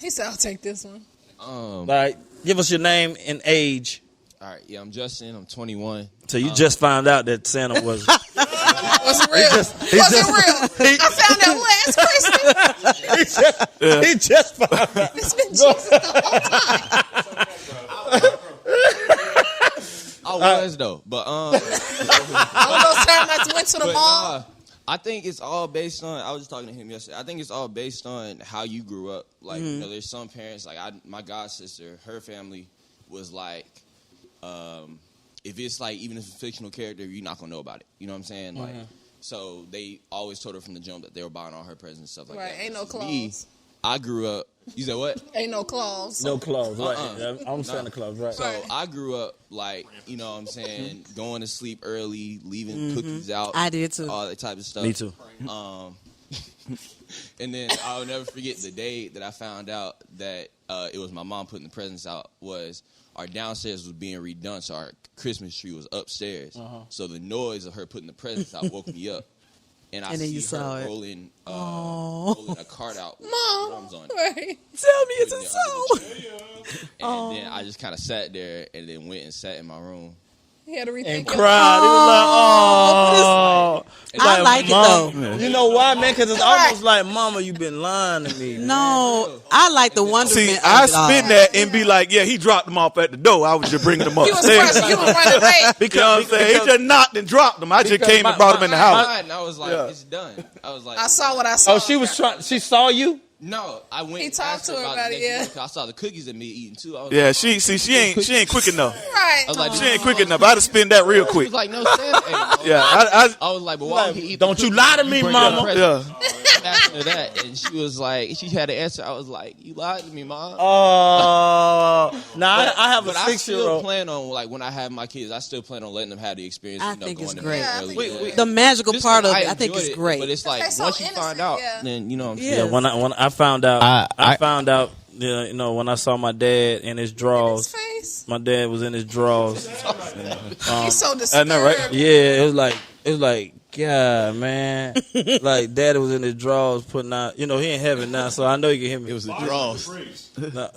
He said, I'll take this one. All right. Give us your name and age. All right, yeah, I'm Justin. I'm 21. So you just found out that Santa was. Was it real? Was it real? I found out last Christmas. He just found out. It's been Jesus the whole time. I was though, but All those times I went to the mall. I think it's all based on. I was just talking to him yesterday. I think it's all based on how you grew up. Like, there's some parents, like my god sister, her family was like, if it's like even if it's a fictional character, you're not gonna know about it. You know what I'm saying? Like, so they always told her from the jump that they were buying all her presents and stuff like Right, that. ain't no For me, claws. I grew up. You said what? Ain't no claws. No Claus, right? I'm Santa Claus, right? So I grew up like, you know what I'm saying, going to sleep early, leaving cookies out. I did too. All that type of stuff. Me too. And then I'll never forget the day that I found out that it was my mom putting the presents out. Was our downstairs was being redone, so our Christmas tree was upstairs. So the noise of her putting the presents out woke me up. And I And then see you saw her it. rolling a cart out with drums on it. Right. Tell me it's Putting a it under song. the tree. And then I just kind of sat there and then went and sat in my room. He had to rethink And it. cried. He was like, I like it Mom. though. You know why, man? Because it's almost like, Mama, you been lying to me. No, I like the wonderment. See, of I it all. spin that and be like, yeah, he dropped them off at the door. I was just bringing them He was upstairs. rushing. You was running late. You know what I'm saying? He just knocked and dropped them. I just came and brought them in the house. And I was like, it's done. I was like, I saw what I saw. Oh, she was trying. She saw you. no, I went. He and talked asked to her about about the it, next yeah. month, 'cause I saw the cookies that me eating too. I was Yeah, like, she ain't quick enough. Right. I was like, She ain't quick enough. I'd have spin that real She quick. was like, no, Santa ain't. Yeah, I was like, but why would he eat? Don't you lie to me, Mama. yeah. After that, and she was like, she had an answer. I was like, you lied to me, Mom. Oh, now I have a But I still 6-year-old. plan on, like, when I have my kids, I still plan on letting them have the experience. I you know, think going it's to great. bed Yeah, I early. think it's The magical Just part of 'cause it, I think enjoyed it's it, great. But it's like, They're so once you find innocent, out, yeah. then, you know what I'm Yeah. saying? Yeah, when I found out, I I- found out. You know, when I saw my dad in his His drawers. face. My dad was in his drawers. He's so disturbed. know, right? Yeah, it was like, God, man. Like, daddy was in his drawers putting out, you know, he in heaven now, so I know you can hear me. It was the draws.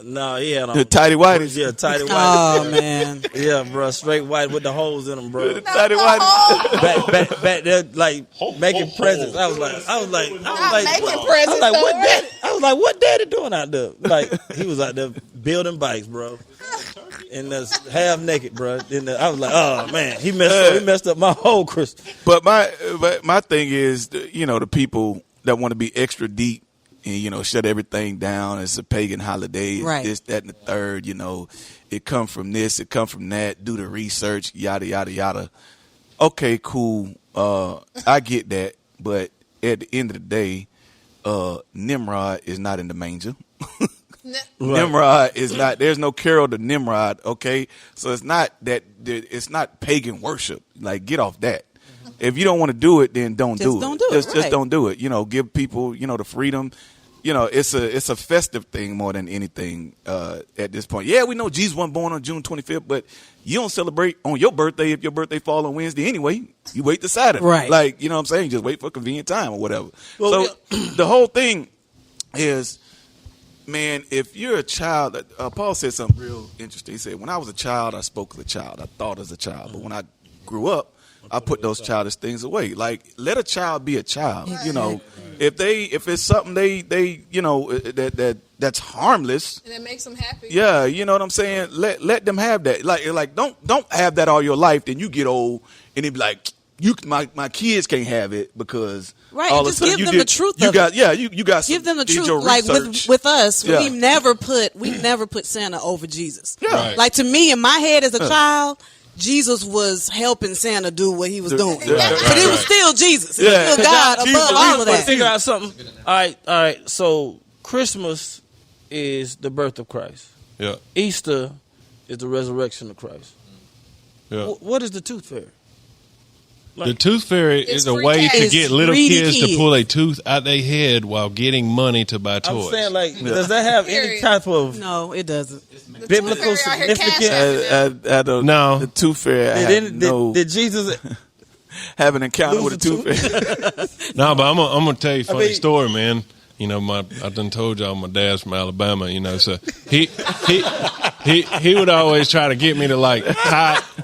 No, he had on. The tighty whities. Yeah, tighty white. Oh man, Yeah, bro, straight white with the holes in them, bro. Tighty whities. Back there, like, making presents. I was like, Not making I presents, was like, though, what right? daddy? I was like, what daddy doing out there? Like, he was out there building bikes, bro. And that's half naked, bro. I was like, oh man, he messed up my whole Christmas. But my thing is, you know, the people that want to be extra deep and, you know, shut everything down. It's a pagan holiday. Right. This, that, and the third. You know, it come from this, it come from that. Do the research, yada yada yada. Okay, cool. I get that, but at the end of the day, Nimrod is not in the manger. Nimrod is not. There's no carol to Nimrod. Okay, so it's not that. It's not pagan worship. Like, get off that. If you don't want to do it, then don't do it. Don't do it, Just right. don't do it. You know, give people, you know, the freedom. it's a festive thing more than anything at this point. Yeah, we know Jesus wasn't born on June 25th, but you don't celebrate on your birthday if your birthday fall on Wednesday anyway. You wait to Saturday. Right. Like, you know what I'm saying? Just wait for a convenient time or whatever. Well, so the whole thing is, man, if you're a child, Paul said something real interesting. He said, when I was a child, I spoke as a child. I thought as a child. But when I grew up, I put those childish things away. Like, let a child be a child. You know, if it's something they that's harmless, and it makes them happy. Yeah, you know what I'm saying. Let them have that. Like don't have that all your life. Then you get old and it be like, my kids can't have it because all of a just sudden give them the truth. You got give them the truth. Like with us, we never put Santa over Jesus. Yeah. Right. Like to me in my head as a child, Jesus was helping Santa do what he was doing. But it was still Jesus. It was still God above all of that. Figure out something. All right. So Christmas is the birth of Christ. Yeah. Easter is the resurrection of Christ. Yeah. What is the tooth fairy? The tooth fairy is a way to get little kids to pull a tooth out their head while getting money to buy toys. I'm saying, like, does that have any type of No, it doesn't. biblical significance? I don't know. The tooth fairy. Did Jesus have an encounter with a tooth fairy? No, but I'm gonna tell you a funny story, man. You know, I done told y'all my dad's from Alabama. You know, so he would always try to get me to like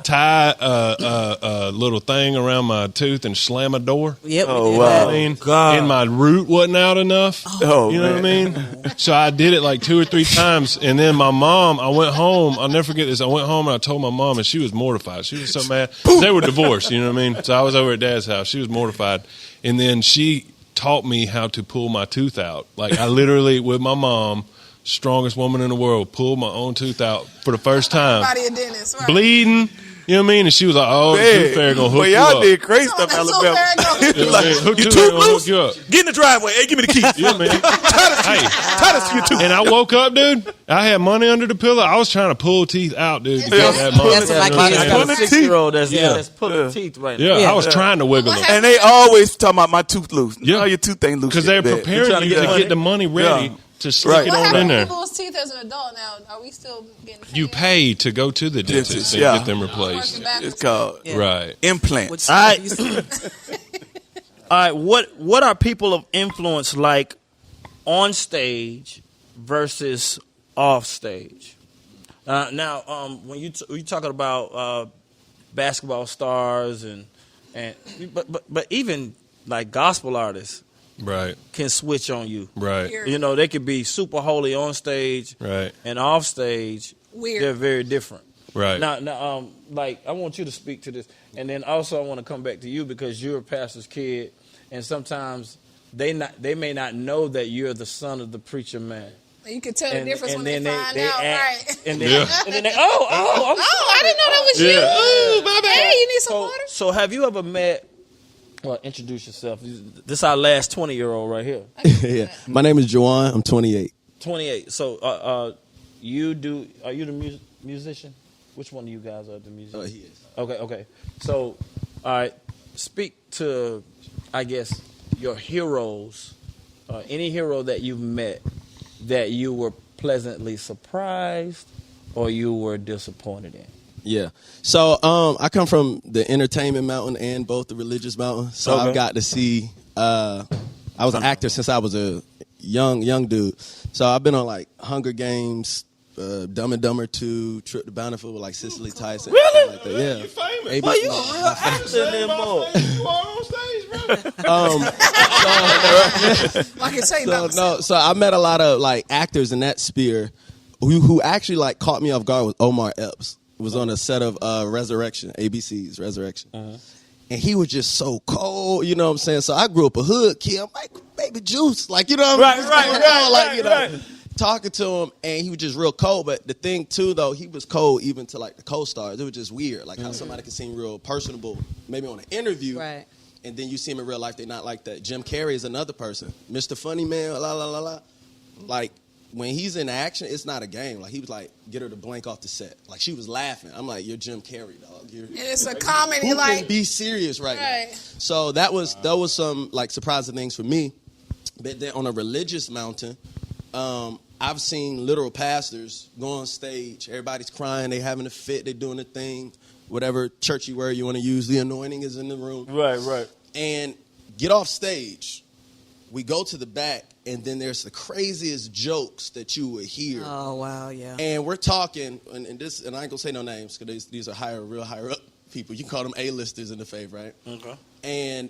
tie a little thing around my tooth and slam a door. Yep. Oh wow! I mean, and my root wasn't out enough. Oh, you know what I mean? So I did it like 2 or 3 times, and then my mom. I went home. I'll never forget this. I went home and I told my mom, and she was mortified. She was so mad. They were divorced. You know what I mean? So I was over at Dad's house. She was mortified, and then she taught me how to pull my tooth out. Like I literally, with my mom, strongest woman in the world, pulled my own tooth out for the first time. Body a dentist, right? Bleeding. You know what I mean? And she was like, "Oh, the tooth fairy gonna hook you y'all up." did crazy stuff, Alabama. Like, Hook your you tooth up, hook loose? you up. Get in the driveway. Hey, give me the keys. Yeah, man. Tie this to your tooth. And I woke up, dude. I had money under the pillow. I was trying to pull teeth out, dude, to get that money. That's what my kids I got a 6-year-old that's pulling teeth right now. Yeah, I was trying to wiggle them. And they always talking about my tooth loose. Yeah. No, your tooth ain't loose. Because they're preparing you to get the money ready to stick it on in there. What happens to people's teeth as an adult now? Are we still getting paid? You pay to go to the dentist and get them replaced. It's called Right. implants. All right, what are people of influence like on stage versus off stage? Now, when you talking about basketball stars but even like gospel artists, right, can switch on you. Right. You know, they could be super holy on stage, right, and off stage, weird. They're very different. Right. Now, like I want you to speak to this, and then also I want to come back to you because you're a pastor's kid, and sometimes they may not know that you're the son of the preacher man. You can tell the difference when they find out, act, right? And then they I didn't know that was you. Oh, my bad. Hey, you need some water? So have you ever met? Well, introduce yourself. This is our last 20-year-old right here. Yeah, my name is Juwan. I'm 28. 28. So, are you the musician? Which one of you guys are the musician? He is. Okay. So, all right, speak to, I guess, your heroes. Any hero that you've met that you were pleasantly surprised or you were disappointed in. Yeah. So I come from the entertainment mountain and both the religious mountain. So I've got to see I was an actor since I was a young dude. So I've been on like Hunger Games, Dumb and Dumber 2, Trip to Bountiful with like Cicely Tyson. Really? Like that. Yeah. You famous. ABC. You a real actor in them more. You are on stage, bro. So I met a lot of like actors in that sphere who actually like caught me off guard with Omar Epps. It was on a set of Resurrection, ABC's Resurrection. Uh-huh. And he was just so cold, you know what I'm saying? So I grew up a hood kid. I'm like, baby Juice, like, you know what I mean? Right. Talking to him, and he was just real cold. But the thing, too, though, he was cold even to, like, the co-stars. It was just weird, like how somebody can seem real personable, maybe on an interview. Right. And then you see him in real life, they're not like that. Jim Carrey is another person. Mr. Funny Man, la, la, la, la. Like, when he's in action, it's not a game. Like, he was like, get her to blank off the set. Like, she was laughing. I'm like, you're Jim Carrey, dog. And it's a comedy, who like. can be serious right now? Right. So that was some, like, surprising things for me. But then on a religious mountain, I've seen literal pastors go on stage. Everybody's crying. They having a fit. They doing a thing. Whatever churchy word you want to use. The anointing is in the room. Right. And get off stage. We go to the back, and then there's the craziest jokes that you would hear. Oh, wow, yeah. And we're talking, and I ain't going to say no names because these are real higher up people. You can call them A-listers in the faith, right? Okay. And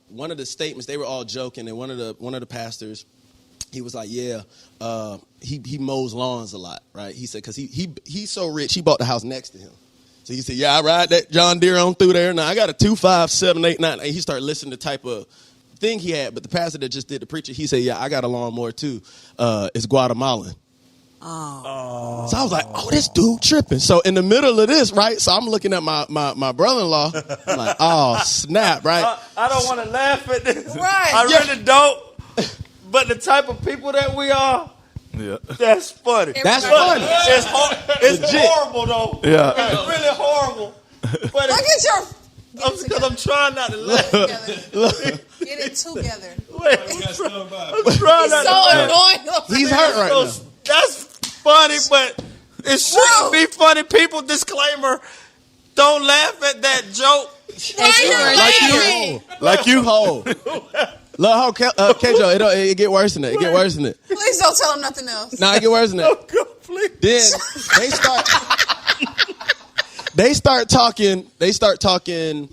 one of the statements, they were all joking, and one of the pastors, he was like, yeah, he mows lawns a lot, right? He said, because he's so rich, he bought the house next to him. So he said, yeah, I ride that John Deere on through there. Now I got a 2.5, 7.8, 9. And he started listening to the type of thing he had. But the pastor that just did the preacher, he said, yeah, I got a lawnmower too. It's Guatemalan. Oh. So I was like, oh, this dude tripping. So in the middle of this, right? So I'm looking at my brother-in-law. I'm like, oh, snap, right? I don't want to laugh at this. Right. I really don't. But the type of people that we are, that's funny. That's funny. It's horrible, though. Yeah. It's really horrible. But Look at your. because I'm trying not to laugh. Get it together. Wait, I'm trying not to So laugh. annoying. He's hurt right now. That's funny, but it shouldn't be funny. People, disclaimer, don't laugh at that joke. Like you hold. Look, how Kenjo, it get worse than that. It get worse than it. Please don't tell him nothing else. Nah, it get worse than that. Then they start talking.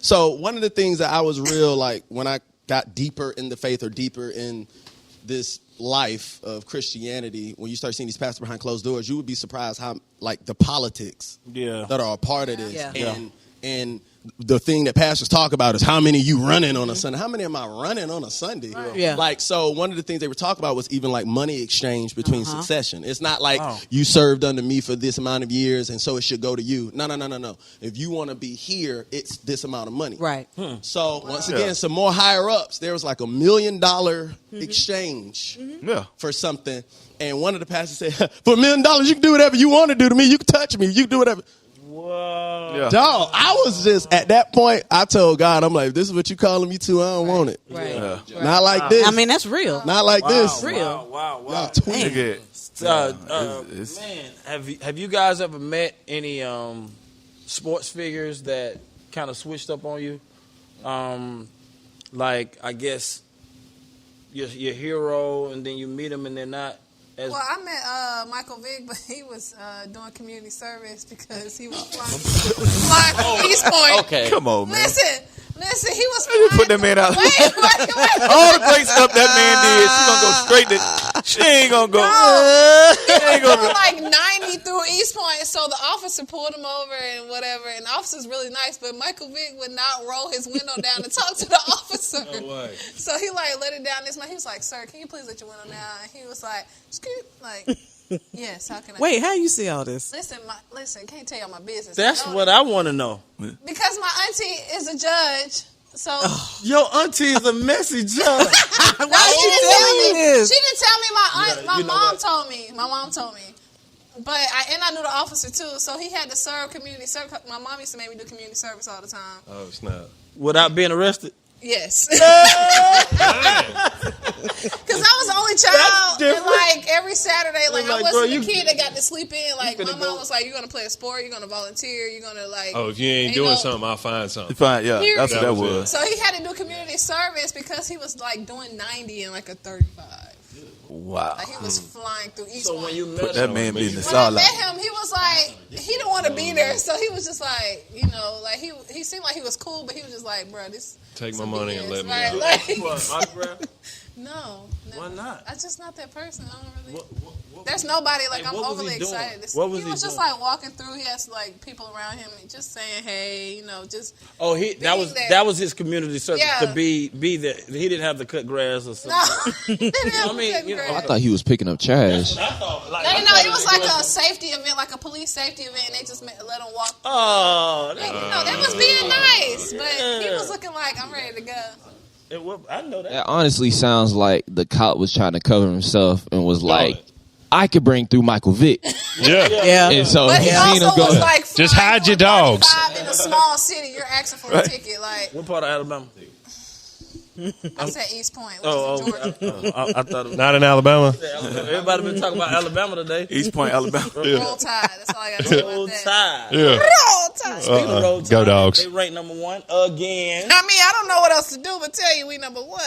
So one of the things that I was real like when I got deeper in the faith or deeper in this life of Christianity, when you start seeing these pastors behind closed doors, you would be surprised how like the politics that are a part of this. Yeah. And the thing that pastors talk about is how many you running on a Sunday. How many am I running on a Sunday? Right. Yeah. Like, so one of the things they were talking about was even like money exchange between succession. It's not like you served under me for this amount of years and so it should go to you. No. If you want to be here, it's this amount of money. Right. So once again, some more higher ups, there was like $1 million exchange for something. And one of the pastors said, for $1 million, you can do whatever you want to do to me. You can touch me. You can do whatever. Whoa. Yeah. Dog, I was just, at that point, I told God, I'm like, if this is what you calling me to, I don't want it. Right. Yeah. Not like this. I mean, that's real. Not like this. Real. Wow. Y'all tweaking. Nigga, Man, have you guys ever met any sports figures that kind of switched up on you? Like, I guess your hero, and then you meet them and they're not as... Well, I met Michael Vick, but he was doing community service because he was flying from East Point. Okay. Come on, man. Listen, he was You put that man out. Wait. All the great stuff that man did, she gonna go straight to. She ain't gonna go. He ain't gonna was like 90 through East Point, so the officer pulled him over and whatever, and the officer's really nice, but Michael Vick would not roll his window down to talk to the officer. No way. So he like let it down this man. He was like, "Sir, can you please let your window down?" And he was like, "Scoot," like, "Yes, how can I?" Wait, how you see all this? Listen, can't tell y'all my business. That's what I want to know. Because my auntie is a judge. So Your auntie is a messy judge. Why she telling me this? She didn't tell me. My you know mom what? told me. My mom told me. But I knew the officer too, so he had to serve community service. My mom used to make me do community service all the time. Oh, snap. Without being arrested? Yes. Because I was the only child, and like every Saturday, like I wasn't the kid that got to sleep in. Like my mom was like, "You're gonna play a sport, you're gonna volunteer, you're gonna like." Oh, if you ain't doing something, I'll find something. Fine, yeah, Period. that's what that was. So he had to do community service because he was like doing 90 in like a 35. Wow. Like he was flying through East So Point. when you met Put that man business When I all met out. him, he was like, he didn't want to be there, so he was just like, like he seemed like he was cool, but he was just like, bro, this. Take my some money BS, and let me right? out. Like, What, autograph? no. Why not? I'm just not that person. I don't really. There's nobody like I'm what was overly he doing? excited to see. What was He he was just doing? like walking through. He has like people around him, and just saying, hey, just. Oh, that being there. that was his community service Yeah. to be there. He didn't have to cut grass or something. No, he didn't have I mean, to you know, grab. I thought he was picking up trash. No, it was like a safety event, like a police safety event, and they just let him walk. Oh, They was being nice, but he was looking like, I'm ready to go. I know that. That honestly sounds like the cop was trying to cover himself and was like, I could bring through Michael Vick. Yeah. Yeah. And so But he he seen him also was go. like, Just hide your dogs. In a small city, you're asking for a ticket. Like, What part of Alabama? I said East Point, which Oh, is in Georgia. I thought it was Not in Alabama. everybody been talking about Alabama today. East Point, Alabama. Roll Tide. That's all I got to say Roll about that. Tide. Yeah. Roll Tide. Speaking of Roll Tide, Go Dogs. They ranked number 1 again. I mean, I don't know what else to do but tell you we number 1.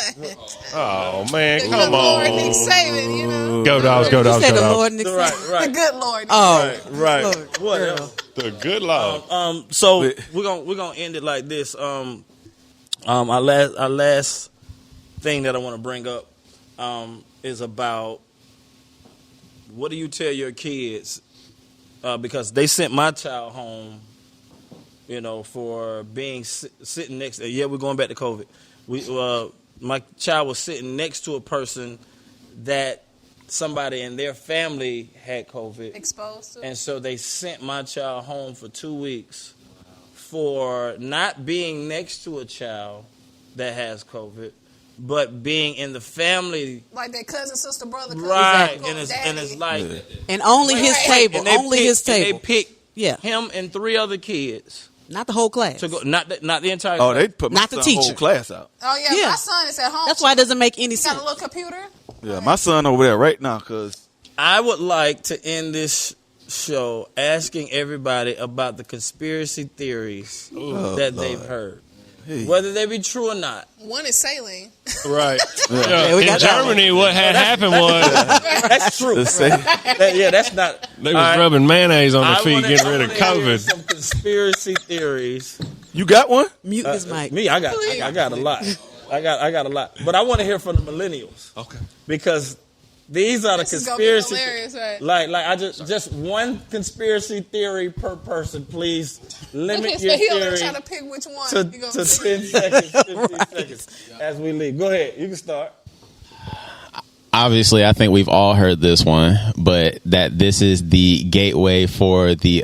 Oh man, The come good Lord on. Nick Saban, you know. Go Dogs, go You Dogs, said go the Dogs. Lord Nick Right, Saban. right. The good Lord. Oh, Right. Lord. Whatever. The good Lord. So we're gonna end it like this. Our last thing that I want to bring up is about what do you tell your kids because they sent my child home, for being sitting next. Yeah, we're going back to COVID. My child was sitting next to a person that somebody in their family had COVID. Exposed to it. And so they sent my child home for 2 weeks for not being next to a child that has COVID, but being in the family. Like that cousin, sister, brother, cousin. Right. uncle, And it's like. And only his table. And they Only picked- his table. And they picked Yeah. him and 3 other kids Not the whole class. to go. Not the entire Oh, class. they put my Not the son's teacher. whole class out. Oh, yeah. Yeah. My son is at home. That's why it doesn't make any Got sense. a little computer. Yeah, my son over there right now, cause I would like to end this show asking everybody about the conspiracy theories that they've heard. Whether they be true or not. One is saline. Right. Yeah, we In got that Germany, what had happened was That's true. That's not. they was rubbing mayonnaise on their feet, wanna- getting rid I of wanna hear COVID. Some conspiracy theories. you got one? Mute his mic. Me, I got a lot. I got a lot. But I want to hear from the millennials. Okay. Because these are the This is gonna be conspiracy. hilarious, right? Like I just one conspiracy theory per person, please. Limit Okay, your so he'll theory try to pick which one. to You gonna 10 pick. seconds, 15 seconds as we leave. Go ahead. You can start. Obviously, I think we've all heard this one, but that this is the gateway for the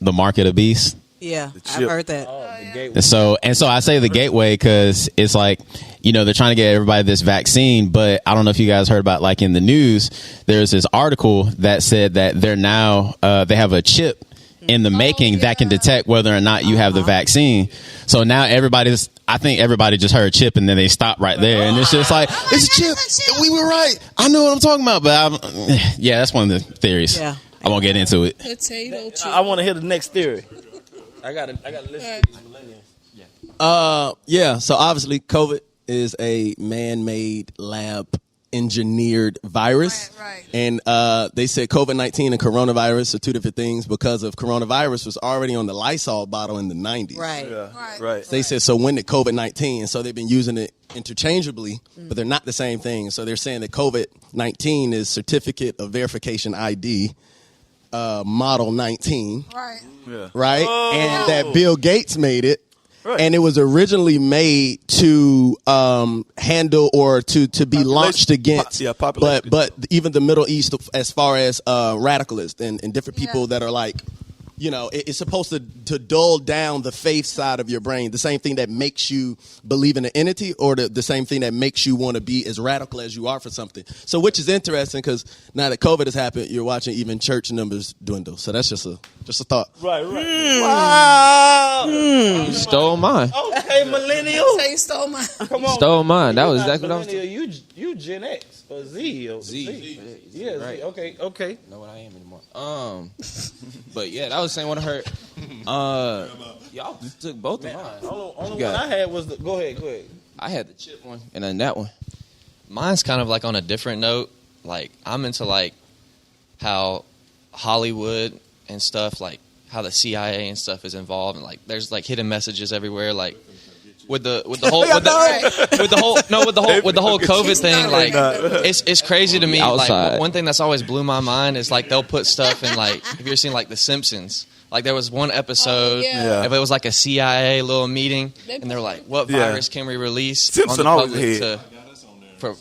market of beasts. Yeah, I've chip. heard that. The gateway. And so I say the gateway because it's like, they're trying to get everybody this vaccine, but I don't know if you guys heard about, like in the news, there's this article that said that they're now, they have a chip in the making that can detect whether or not you have the vaccine. So now I think everybody just heard chip and then they stop right there. And it's just like, it's a chip. We were right. I know what I'm talking about, but yeah, that's one of the theories. Yeah. I won't get into it. Potato chip. I want to hear the next theory. I got to listen to these millennials. Yeah. So obviously, COVID is a man-made lab engineered virus. Right. And they said COVID-19 and coronavirus are 2 different things because of coronavirus was already on the Lysol bottle in the 90s. Right. They said, so when did COVID-19? And so they've been using it interchangeably, but they're not the same thing. So they're saying that COVID-19 is Certificate of Verification ID, Model 19. Right. Right? Oh. And that Bill Gates made it. Right. And it was originally made to handle or to be launched against, population. but even the Middle East, as far as radicalists and different people that are like, it's supposed to dull down the faith side of your brain, the same thing that makes you believe in an entity, or the same thing that makes you want to be as radical as you are for something. So, which is interesting because now that COVID has happened, you're watching even church numbers dwindle. So that's just a thought. Right. Wow. You stole mine. Okay, millennials. So you stole mine. Come on. Stole mine. That You're was not exactly what I was millennial, You Gen X or Z or Z. Yeah, Right. Z. Okay. Know what I am anymore. But yeah, that was the same one I heard. Y'all took both of mine. Only got one I had was go ahead. I had the chip one and then that one. Mine's kind of like on a different note. Like I'm into like how Hollywood and stuff, like how the CIA and stuff is involved, and like there's like hidden messages everywhere, like with the whole COVID thing. Like it's crazy to me. Outside. Like one thing that's always blew my mind is like they'll put stuff in like have you ever seen like The Simpsons? Like there was one episode yeah. if it was like a CIA little meeting, and they're like, "What virus can we release Simpson on the always public had. for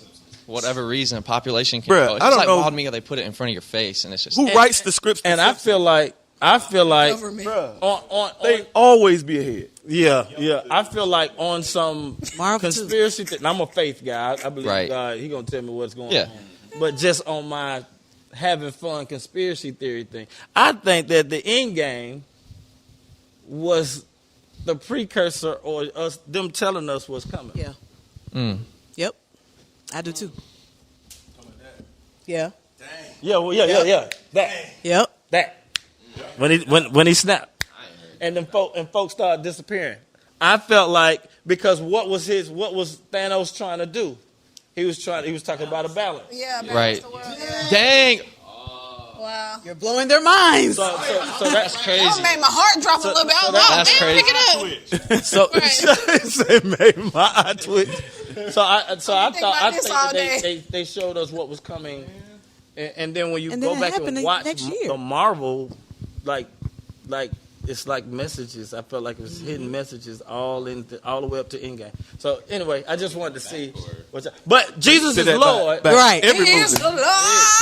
whatever reason, population Bruh, control?" It's I just don't like know. wild to me how they put it in front of your face, and it's just Who writes the scripts? And I feel like Government. they always be ahead. yeah. I feel like on some Marvel too. conspiracy thing. I'm a faith guy. I believe Right. God. He gonna tell me what's going Yeah. on. But just on my having fun conspiracy theory thing, I think that the end game was the precursor or them telling us what's coming. Yeah. Yep, I do too. Yeah. Yeah, well, yeah. That. Yep. That. When he snapped, and then folks started disappearing. I felt like because what was Thanos trying to do? He was talking about a balance. Yeah, balance Right. the world. Yeah. Dang. Wow. You're blowing their minds. So that's crazy. That made my heart drop a little bit. I was like, that's man, crazy. pick it up. So it made my eye twitch. So I about this all think day. they showed us what was coming, and then when you And go then it back happened and watch next year. the Marvel, like it's like messages. I felt like it was hidden messages all the way up to Endgame. So anyway, I just wanted to see. But Jesus is Lord. Right. Every He movie. is the Lord.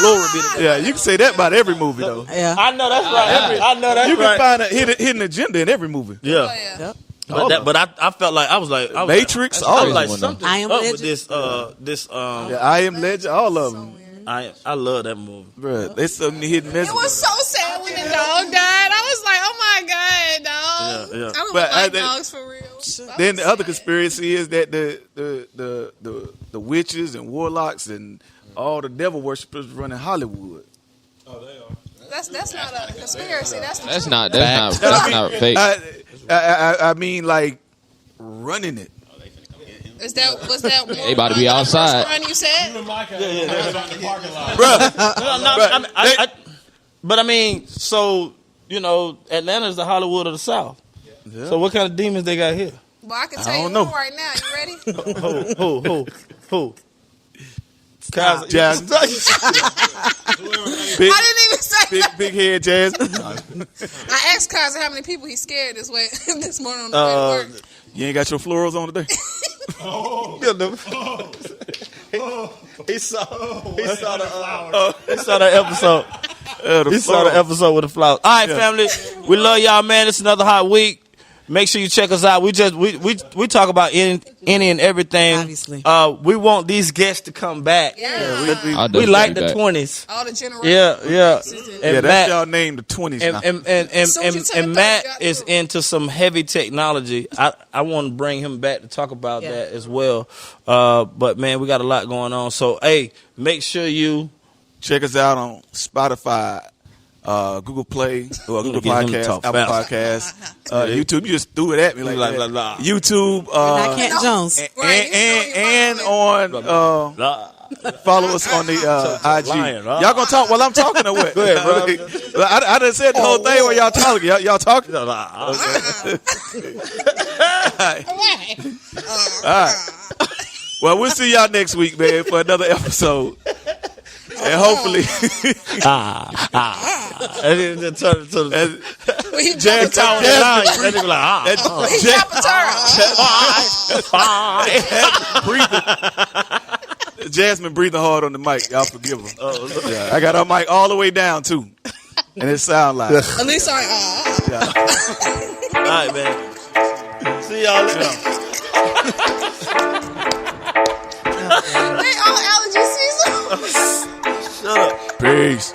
Glory be to God. Yeah, you can say that about every movie, though. Yeah. I know that's right. I know that's You can right. find a hidden agenda in every movie. Yeah. Oh, yeah. Yep. But I felt like I was like Matrix, I all was of like them. something I Am up Legend. with this Yeah, I Am Legend, all of them. I love that movie. Bruh, there's so many hidden messages. It was so sad when the dog died. I was like, oh my God, dog. Yeah. I don't But like I- dogs for real. Then the other conspiracy is that the witches and warlocks and all the devil worshippers run in Hollywood. That's not a conspiracy. That's the That's truth. not fake. I mean, like running it. Was that one They about to be outside. run you said? But I mean, so Atlanta is the Hollywood of the South. Yeah. So what kind of demons they got here? Well, I can I tell you don't know. one right now. You ready? Who? Jasmine. I didn't even say that. big head Jasmine. I asked Kaiser how many people he scared this morning on the way to work. You ain't got your florals on today? He saw the episode. He saw the episode with the flowers. All right, family. We love y'all, man. It's another hot week. Make sure you check us out. We talk about any and everything. Obviously. We want these guests to come back. Yeah. We like the 20s. All the generations. Yeah. Yeah, And that's y'all name, the 20s now. and Matt is into some heavy technology. I want to bring him back to talk about that as well. But man, we got a lot going on. So hey, make sure you Check us out on Spotify, Google Play, or Google Get him to Podcasts, talk Apple fast. Podcasts, YouTube. You just threw it at me like that. Blah, blah. YouTube, I Canton Jones. and on follow us on the IG. lying, huh? Y'all gonna talk while I'm talking or what? Go ahead, bro. I done said the whole thing while y'all talking. Y'all talking? All right. Well, we'll see y'all next week, man, for another episode. And hopefully, and then turn to the He Jazz- dropped and they be like, he dropped a turn. Jasmine breathing hard on the mic. Y'all forgive her. Yeah, I got our mic all the way down too, and it sound like. At least I. all right, man. See y'all later. They all allergy season. Shut up. Peace.